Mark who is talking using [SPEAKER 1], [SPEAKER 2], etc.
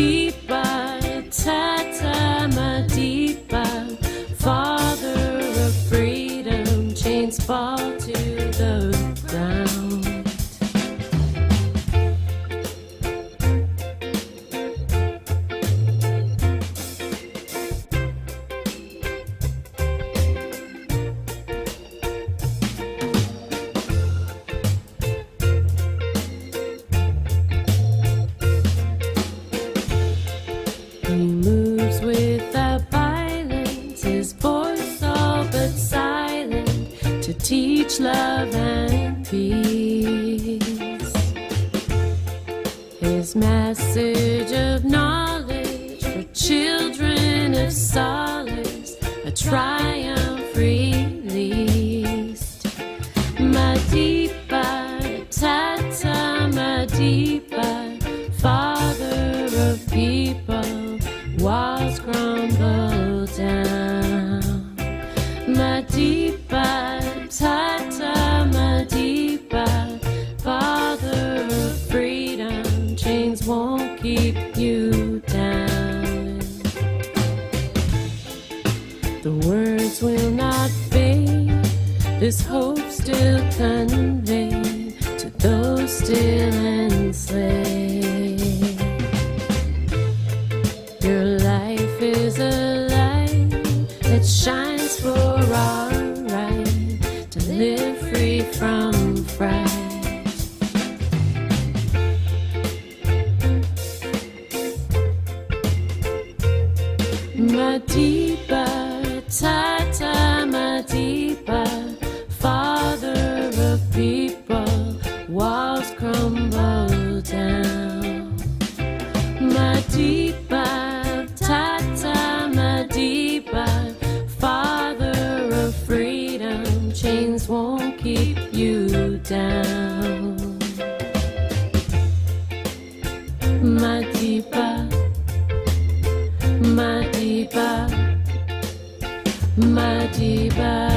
[SPEAKER 1] Madiba, Tata Madiba, father of freedom, chains fall to the ground. He moves without violence, his voice all but silent, to teach love and peace. His message of knowledge for children of solace, a triumph released. Madiba, Tata Madiba, father of people, walls crumble down. Madiba, Tata Madiba, father of freedom, chains won't keep you down. The words will not fade, this hope still conveyed to those still enslaved. Your life is a light that shines for our right to live free from fright. Madiba, Tata Madiba, father of people, walls crumble down. Madiba, Tata Madiba, father of freedom, chains won't keep you down. Madiba, Madiba, Madiba.